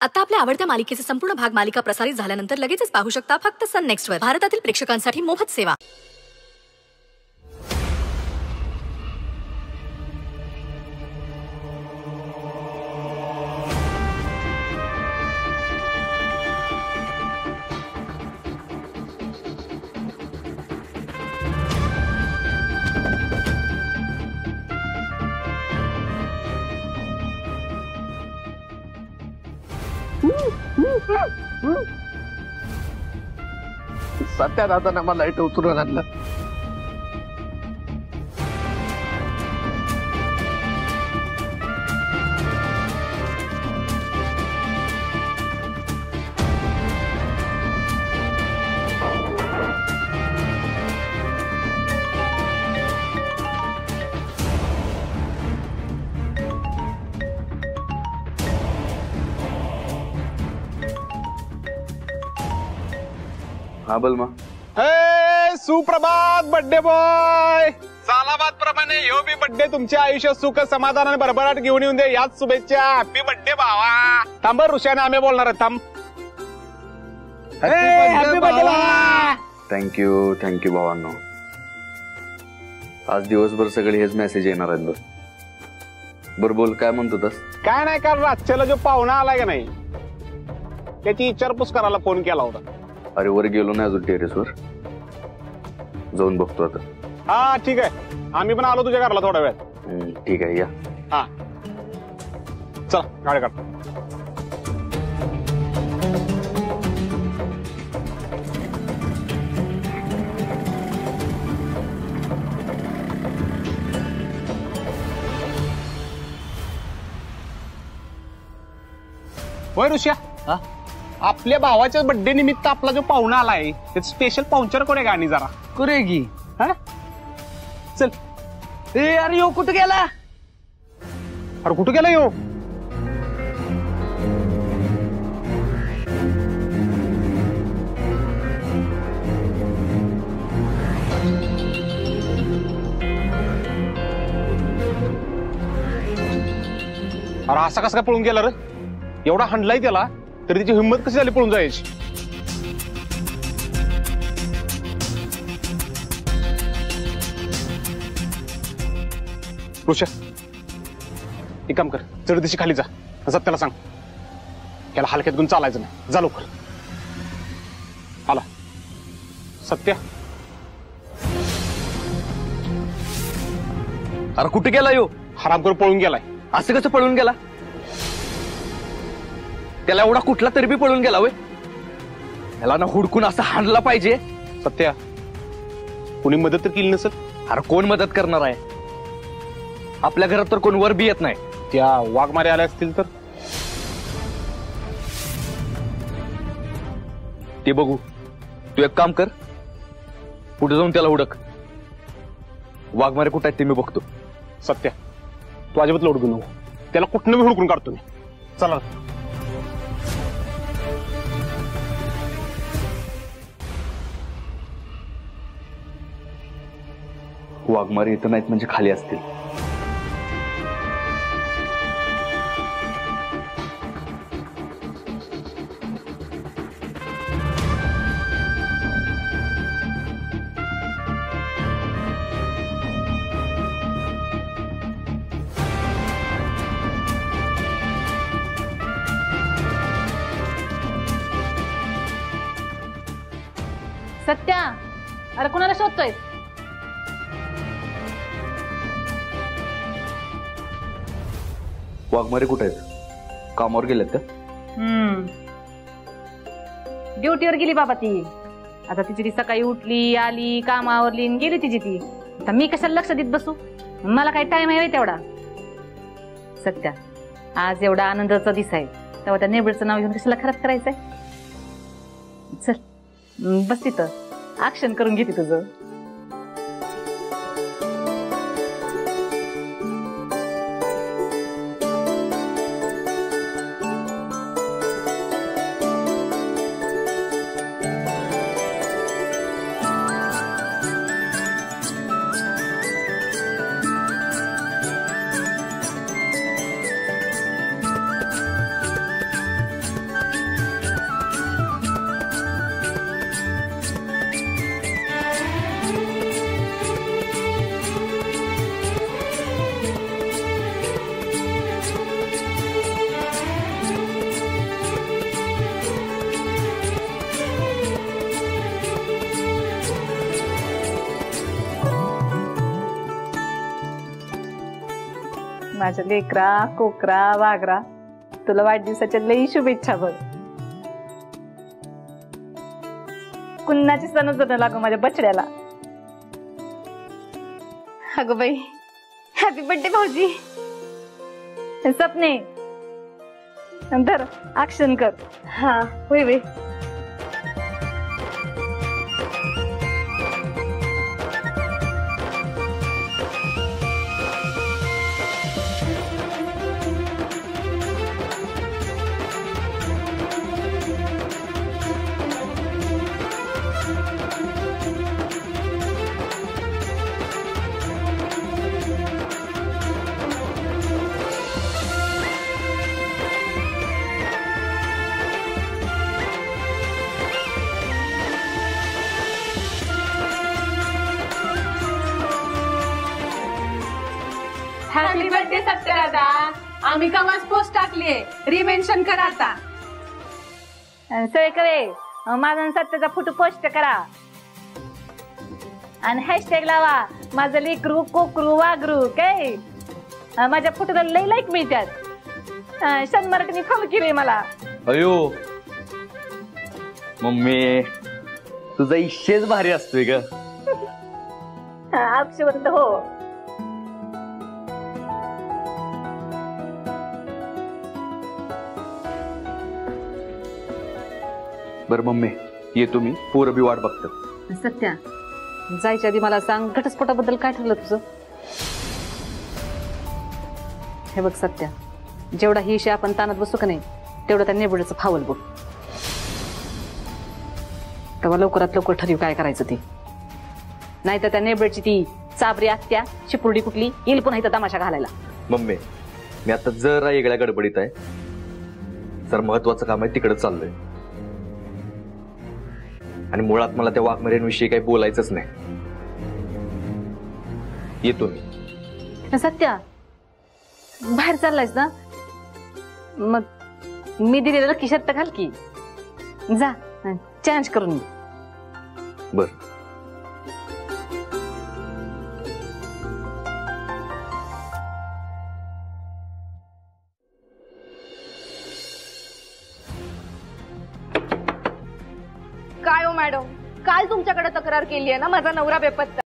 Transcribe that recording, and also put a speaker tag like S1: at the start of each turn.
S1: आता आपल्या आवडत्या मालिकेचे संपूर्ण भाग मालिका प्रसारित झाल्यानंतर लगेचच पाहू शकता फक्त सन नेक्स्टवर. भारतातील प्रेक्षकांसाठी मोफत सेवा.
S2: सत्या दादा मला लाईट उतरून आणलं.
S3: हा बलमा.
S4: सुप्रभात बड्डे बॉय. सालाबाद प्रमाणे ह्यो बी बड्डे तुमच्या आयुष्यात सुख समाधान आणि भरभराट घेऊन येऊन दे. याच शुभेच्छा. हॅपी बड्डे भावा. थांब ऋषाने आम्ही बोलणार आहे. थांब. Happy birthday.
S3: थँक्यू भावांनो. आज दिवसभर सगळे हेच मेसेज येणार आहेत. बर बोल, काय म्हणतो तस?
S4: काय नाही, कारण रातच्याला जो पाहुणा आलाय का नाही त्याची विचारपूस करायला फोन केला होता.
S3: अरे वर गेलो नाही अजून टेरेसवर, जाऊन बघतो आता.
S4: हा ठीक आहे, आम्ही पण आलो तुझ्या घराला थोड्या वेळात.
S3: ठीक आहे या.
S4: हा चल गाडी काढ. होय ऋषा, आपल्या भावाच्या बर्थडे निमित्त आपला जो पाहुणा आलाय त्याचं स्पेशल पाहुणचार कोण आहे गाणी जरा
S2: करे की.
S4: हा चल.
S2: अरे यो कुठं गेला?
S4: अरे कुठं गेला यो? अरे असा कसा काय पळून गेला रे? एवढा हंडलाय त्याला तरी त्याची हिंमत कशी झाली पळून जायची? ऋषा एक काम कर, चढ दिशी खाली जा. सत्याला सांग त्याला हलक्यात घेऊन चालायचं नाही. जा लवकर. आला सत्या.
S2: अरे कुठे गेला यो?
S4: हराम करून पळून गेलाय.
S2: असं कसं पळून गेला? त्याला एवढा कुठला तरी बी पळून गेला वय? त्याला ना हुडकून असं हाणला पाहिजे.
S4: सत्या कुणी मदत तर केली नसेल?
S2: अरे कोण मदत करणार आहे? आपल्या घरात तर कोण वर बी येत नाही.
S4: त्या वाघमारे आल्या असतील तर
S2: ते बघू. तू एक काम कर, पुढे जाऊन त्याला हुडक. वाघमारे कुठं आहेत ते मी बघतो.
S4: सत्या तू अजिबात लोड घेऊ नको. त्याला कुठनं मी हुडकून काढतो मी. चला.
S3: वाघमारे इथं नाहीत म्हणजे खाली असतील.
S5: सत्या, अरे कोणाला शोधतोय?
S3: वाघमारे कुठे आहेत? कामावर गेलेत का?
S5: ड्युटीवर गेली बाबा ती. आता तिची ती सकाळी उठली, आली, कामावरली, गेली तिची ती. आता मी कशाला लक्ष देत बसू? मला काही टाइम आहे तेवढा. सत्या, आज एवढा आनंदाचा दिवस आहे तेव्हा त्या नेबरचं नाव घेऊन कशाला खराब करायचंय? चल बस तिथं, ऍक्शन करून घेते तुझं. माझ्या लेकरा कोकरा वागरा, तुला वाढदिवसाच्या लई शुभेच्छा बघ. कुन्नाची सण लागू माझ्या बछड्याला. अगं बाई, हॅपी बर्थडे भाऊजी. सपने नंतर ऍक्शन कर. हा होय बाई.
S6: हॅपी बर्थडे सत्य दादा. आम्ही कवाच पोस्ट टाकलीये, रिमेन्शन करा आता.
S5: सगळे करे माझा सत्याचा फोटो पोस्ट करा आणि हॅशटॅग लावा माझं लेकरू कोकरू वागरू. काय माझ्या फोटोला लई लाईक मिळतात. शंभराने फॉलो केले मला.
S2: अयो मम्मी, तुझा इशेच भारी असतोय ग.
S5: अक्षवंत हो.
S3: बरं मम्मी, येतो मी. पोरं बी वाट बघतात.
S5: सत्या, जायच्या आधी मला सांग घटस्फोटाबद्दल काय ठरलं तुझं? हे बघ सत्या, जेवढा ही विषय आपण ताणत बसू का नाही, तेवढं त्या नेबडचं फावल बघ. तेव्हा लवकरात लवकर ठरवू काय करायचं ते. नाही तर त्या नेबडची ती चाबरी आत्या शिपुर्डी कुठली येईल पुन्हा इथं तमाशा घालायला.
S2: मम्मी, मी आता जरा वेगळ्या गडबडीत आहे. सर महत्वाचं काम आहे, तिकडे चाललोय. आणि मुळात मला त्या वाघमाऱ्यांविषयी काही बोलायचंच नाही. येतो मी.
S5: सत्या, बाहेर चाललायस ना, मग मी दिलेलं खिशात तर घाल की. जा चेंज करून ये.
S3: बर.
S6: काय हो मॅडम, काल तुमच्याकडे तक्रार केली आहे ना, माझा नवरा बेपत्ता.